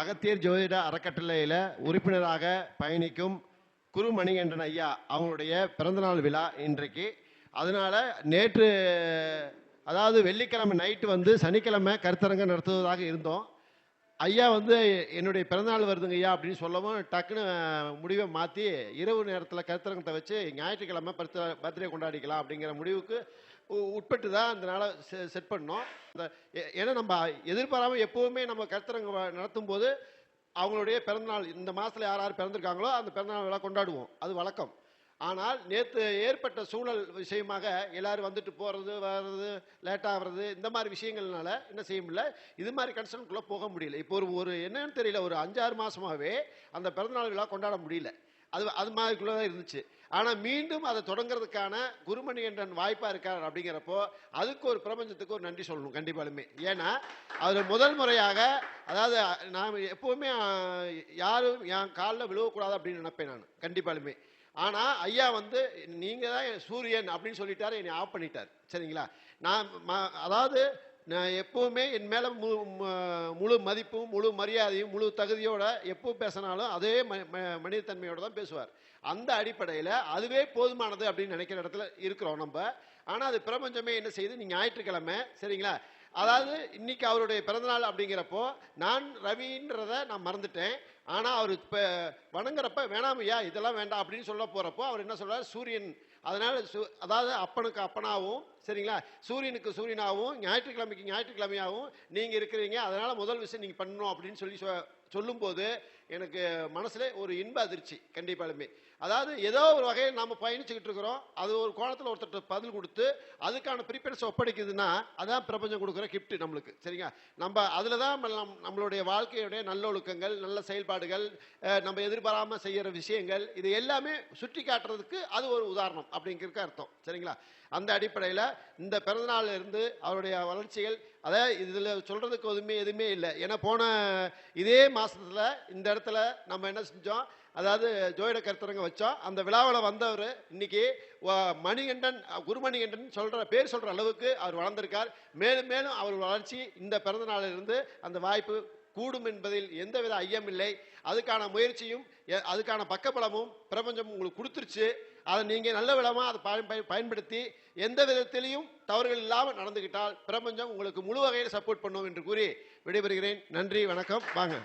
அகத்தியர் ஜோதிட அறக்கட்டளையில் உறுப்பினராக பயணிக்கும் குரு மணிகண்டன் ஐயா அவங்களுடைய பிறந்தநாள் விழா இன்றைக்கு. அதனால் நேற்று அதாவது வெள்ளிக்கிழமை நைட்டு வந்து சனிக்கிழமை கருத்தரங்கம் நடத்துவதாக இருந்தோம். ஐயா வந்து என்னுடைய பிறந்தநாள் வருதுங்க ஐயா அப்படின்னு சொல்லவும் டக்குன்னு முடிவை மாற்றி இரவு நேரத்தில் கருத்தரங்கத்தை வச்சு ஞாயிற்றுக்கிழமை பர்த்டே கொண்டாடிக்கலாம் அப்படிங்கிற முடிவுக்கு உட்பட்டு தான் அந்த நாளை செட் பண்ணோம். ஏன்னா நம்ம எதிர்பாராமல் எப்போவுமே நம்ம கருத்தரங்கம் நடத்தும் போது அவங்களுடைய பிறந்தநாள் இந்த மாதத்தில் யார் யார் பிறந்திருக்காங்களோ அந்த பிறந்தநாள் விழா கொண்டாடுவோம், அது வழக்கம். ஆனால் நேற்று ஏற்பட்ட சூழல் விஷயமாக எல்லாரும் வந்துட்டு போகிறது வர்றது லேட்டாக வர்றது இந்த மாதிரி விஷயங்கள்னால என்ன செய்ய முடியல, இது மாதிரி கன்சர்னுக்குள்ளே போக முடியல. இப்போ ஒரு என்னன்னு தெரியல, ஒரு 5-6 மாதமாகவே அந்த பிறந்தநாள் விழா கொண்டாட முடியல. அது மாதிரிக்குள்ளே தான் இருந்துச்சு. ஆனால் மீண்டும் அதை தொடங்குறதுக்கான குருமணிகண்டன் வாய்ப்பாக இருக்கார் அப்படிங்கிறப்போ அதுக்கு ஒரு பிரபஞ்சத்துக்கு ஒரு நன்றி சொல்லணும் கண்டிப்பாலுமே. ஏன்னா அதில் முதல் முறையாக, அதாவது நான் எப்போவுமே யாரும் என் காலில் விழுவக்கூடாது அப்படின்னு நினைப்பேன் நான் கண்டிப்பாலுமே. ஆனால் ஐயா வந்து நீங்கள் தான் சூரியன் அப்படின்னு சொல்லிட்டாரு, என்னை ஆஃப் பண்ணிட்டார். சரிங்களா? அதாவது நான் எப்போவுமே என் மேலே முழு மதிப்பும் முழு மரியாதையும் முழு தகுதியோட எப்போ பேசினாலும் அதே மனிதத்தன்மையோடு தான் பேசுவார். அந்த அடிப்படையில் அதுவே போதுமானது அப்படின்னு நினைக்கிற இடத்துல இருக்கிறோம் நம்ம. ஆனால் அது பிரபஞ்சமே என்ன செய்யுது, நீங்கள் ஞாயிற்றுக்கிழமை சரிங்களா, அதாவது இன்னைக்கு அவருடைய பிறந்தநாள் அப்படிங்கிறப்போ நான் ரவின்றதை நான் மறந்துட்டேன். ஆனால் அவர் இப்போ வணங்குறப்ப வேணாமையா இதெல்லாம் வேண்டாம் அப்படின்னு சொல்ல போகிறப்போ அவர் என்ன சொல்கிறார், சூரியன். அதனால் அதாவது அப்பனுக்கு அப்பனாகவும் சரிங்களா, சூரியனுக்கு சூரியனாகவும் ஞாயிற்றுக்கிழமைக்கு ஞாயிற்றுக்கிழமையாகவும் நீங்கள் இருக்கிறீங்க. அதனால் முதல் விஷயம் நீங்கள் பண்ணணும் அப்படின்னு சொல்லும்போது எனக்கு மனசுல ஒரு இன்ப அதிர்ச்சி கண்டிப்பாலுமே. அதாவது ஏதோ ஒரு வகையில் நம்ம பயணிச்சுக்கிட்டு இருக்கிறோம், அது ஒரு கோணத்தில் ஒருத்தர் பதில் கொடுத்து அதுக்கான ப்ரிப்பரன்ஸ் ஒப்படைக்குதுன்னா அதான் பிரபஞ்சம் கொடுக்குற கிஃப்ட் நம்மளுக்கு. சரிங்களா? நம்ம அதில் தான் நம்மளுடைய வாழ்க்கையுடைய நல்லொழுக்கங்கள் நல்ல செயல்பாடுகள் நம்ம எதிர்பாராமல் செய்கிற விஷயங்கள் இது எல்லாமே சுட்டி காட்டுறதுக்கு அது ஒரு உதாரணம் அப்படிங்கிறதுக்கு அர்த்தம். சரிங்களா? அந்த அடிப்படையில் இந்த பிறந்தநாள் இருந்து அவருடைய வளர்ச்சிகள் அதாவது இதில் சொல்கிறதுக்கு எதுவுமே இல்லை. ஏன்னா போன இதே மாதத்தில் இந்த இடத்துல நம்ம என்ன செஞ்சோம், அதாவது ஜோதிட கருத்தரங்க வச்சோம். அந்த விழாவில் வந்தவர் இன்னைக்கு மணிகண்டன் குருமணிகண்டன் பேர் சொல்கிற அளவுக்கு அவர் வளர்ந்திருக்கார். மேலும் மேலும் அவர் வளர்ச்சி இந்த பிறந்த நாளிலிருந்து அந்த வாய்ப்பு கூடும் என்பதில் எந்தவித ஐயமில்லை. அதுக்கான முயற்சியும் அதுக்கான பக்கபலமும் பிரபஞ்சம் உங்களுக்கு கொடுத்துருச்சு. அதை நீங்கள் நல்ல விதமாக அதை பயன்படுத்தி எந்த விதத்திலையும் தவறுகள் இல்லாமல் நடந்துக்கிட்டால் பிரபஞ்சம் உங்களுக்கு முழு வகையில் சப்போர்ட் பண்ணும் என்று கூறி விடைபெறுகிறேன். நன்றி, வணக்கம். வாங்க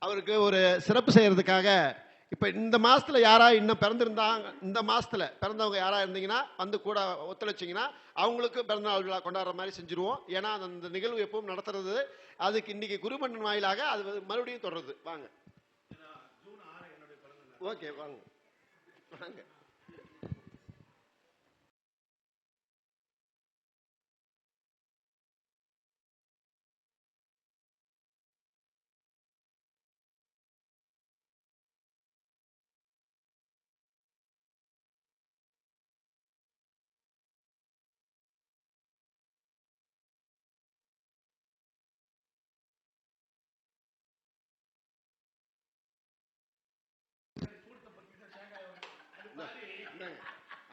அவருக்கு ஒரு சிறப்பு செய்யறதுக்காக இப்போ இந்த மாதத்தில் யாராக இன்னும் பிறந்திருந்தாங்க, இந்த மாதத்தில் பிறந்தவங்க யாராக இருந்தீங்கன்னா வந்து கூட ஒத்துழைச்சிங்கன்னா அவங்களுக்கு பிறந்தநாள் விழா கொண்டாடுற மாதிரி செஞ்சுருவோம். ஏன்னா அந்த நிகழ்வு எப்பவும் நடத்துறது, அதுக்கு இன்னைக்கு குருமண்டன் வாயிலாக அது மறுபடியும் தொடருது. வாங்க. ஓகே, வாங்க வாங்க.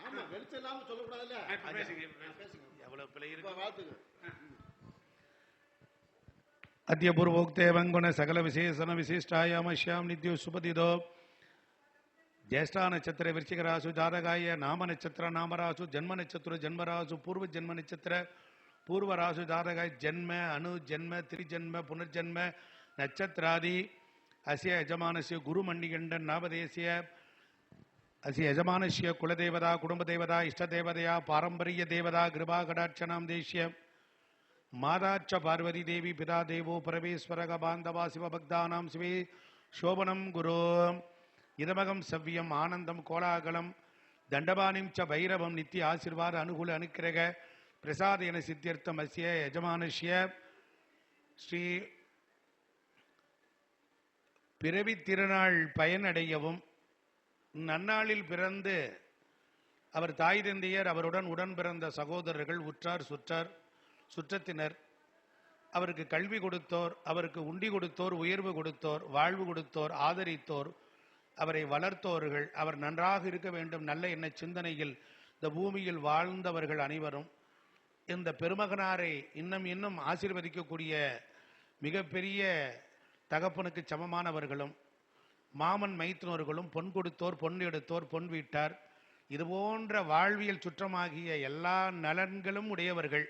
ஆமா, வெளிச்சம் இல்லாம சொல்லக்கூடாதுல்ல. अद्य पूर्वोक्ते वंगुण सकल विशेषण विशिष्टायामश्याम नित्यो सुपतिदो ज्येष्ठा नक्षत्र वृश्चिक राशु जातकाय नाम नक्षत्र नामराशु जन्म नक्षत्र जन्मराशु पूर्व जन्म नक्षत्र पूर्व राशु जातकाय जन्म अनु जन्म त्रिजन्म पुनर्जन्म नक्षत्रादि अस्य यजमानस्य गुरुमणिगण्डन नामधेयस्य अस्य यजमानस्य कुलदेवता कुटुंबदेवता इष्टदेवतया पारंपर्य देवता कृपाकटाक्षनाम देश्य माताच्च पार्वती देवी पिता देवो परमेश्वरः बांधवा शिवभक्तानां शिवे शोभनं गुरो इदमगं सव्यम आनंदम कोलाहलं दंडपाणिं च भैरवं नित्य आशीर्वाद अनुकूल अनुग्रह प्रसादेन सिद्ध्यर्थम अस्य यजमानस्य श्री பிறவி திருநாள் பயனடையவும் நன்னாளில் பிறந்து அவர் தாய் தந்தையர் அவருடன் உடன் பிறந்த சகோதரர்கள் உற்றார் சுற்றத்தினர் அவருக்கு கல்வி கொடுத்தோர் அவருக்கு உண்டி கொடுத்தோர் உயர்வு கொடுத்தோர் வாழ்வு கொடுத்தோர் ஆதரித்தோர் அவரை வளர்த்தோர்கள் அவர் நன்றாக இருக்க வேண்டும் நல்ல எண்ண சிந்தனையில் இந்த பூமியில் வாழ்ந்தவர்கள் அனைவரும் இந்த பெருமகனாரை இன்னும் இன்னும் ஆசீர்வதிக்கக்கூடிய மிகப்பெரிய தகப்பனுக்கு சமமானவர்களும், மாமன் மைத்துனர்களும், பொன் கொடுத்தோர் பொன் எடுத்தோர் பொன் வீட்டார், இது போன்ற வாழ்வியல் சுற்றமாகிய எல்லா நலன்களும் உடையவர்கள்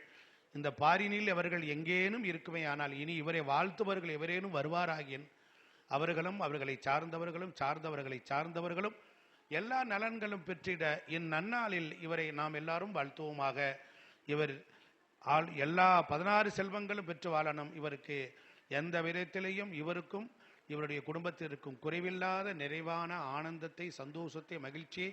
இந்த பாரினில் அவர்கள் எங்கேனும் இருக்குமே. ஆனால் இனி இவரை வாழ்த்துவர்கள் எவரேனும் வருவாராகின் அவர்களும் அவர்களை சார்ந்தவர்களும் சார்ந்தவர்களை சார்ந்தவர்களும் எல்லா நலன்களும் பெற்றிட இந்நன்னாளில் இவரை நாம் எல்லாரும் வாழ்த்துவோமாக. இவர் எல்லா 16 செல்வங்களும் பெற்று வாழணும். இவருக்கு எந்த விதத்திலையும் இவருக்கும் இவருடைய குடும்பத்திற்கும் குறைவில்லாத நிறைவான ஆனந்தத்தை, சந்தோஷத்தை, மகிழ்ச்சியை,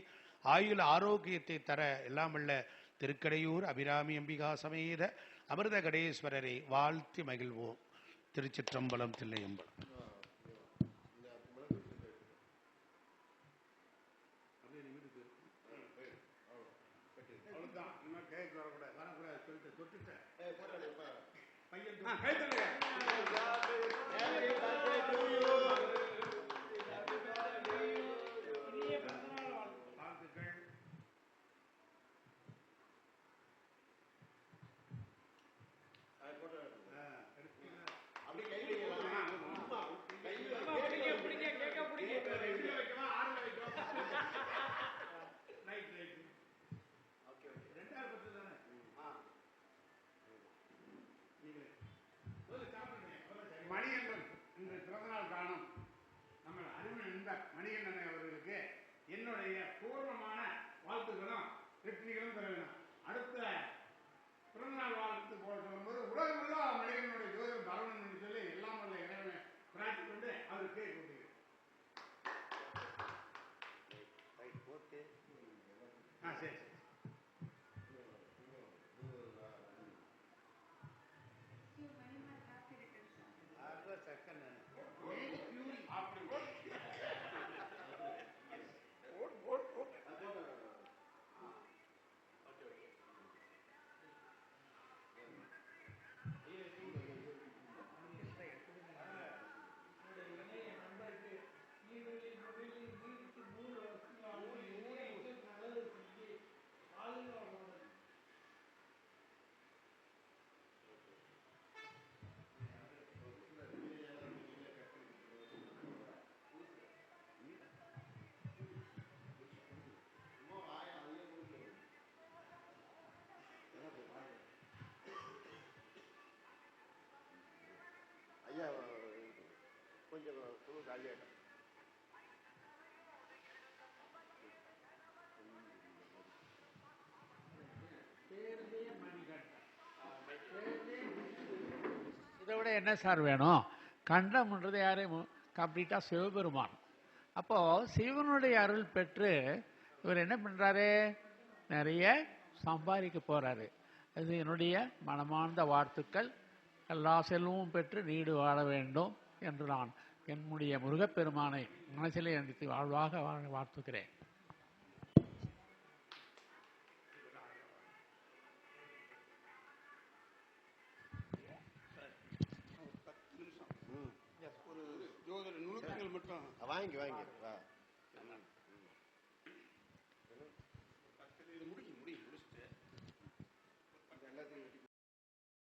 ஆயுள் ஆரோக்கியத்தை தர எல்லாம் உள்ள திருக்கடையூர் அபிராமி அம்பிகா சமேத அமிர்த கடேஸ்வரரை வாழ்த்தி மகிழ்வோம். திருச்சிற்றம்பலம், தில்லையம்பலம். மணிகண்டன் இன்று பிறந்தநாள் காணும் நம்ம அருமை நண்பர் மணிகண்டன் அவர்களுக்கு என்னுடைய பூர்வமான வாழ்த்துக்களும் வெற்றிகளும் பெற வேண்டும். அடுத்த பிறந்தநாள் வாழ்த்து போல சொல்லும்போது உலகமெல்லா மணிகண்டனுடைய ஜோதிடம் பரவணும் என்று சொல்லி எல்லாம் வல்ல இறைவனை பிரார்த்திக் கொண்டு அவருக்கு கொடுக்கிறேன். சரி ஐயா கொஞ்சம் காலியாயிட்டோம். இதை விட என்ன சார் வேணும்? கண்டம்ன்றது யாரு? கம்ப்ளீட்டாக சிவபெருமான். அப்போ சிவனுடைய அருள் பெற்று இவர் என்ன பண்றாரு? நிறைய சம்பாதிக்க போறாரு. அது என்னுடைய மனமார்ந்த வாழ்த்துக்கள். எல்லா செல்வமும் பெற்று நீடு வாழ வேண்டும் என்று நான் என்னுடைய முருகப்பெருமானை மனசிலே நினைத்து வாழ்வாக வாழ்த்துக்கிறேன். ஒரு ஜோதிட நுணுக்கங்கள் மட்டும் வாங்கி வா.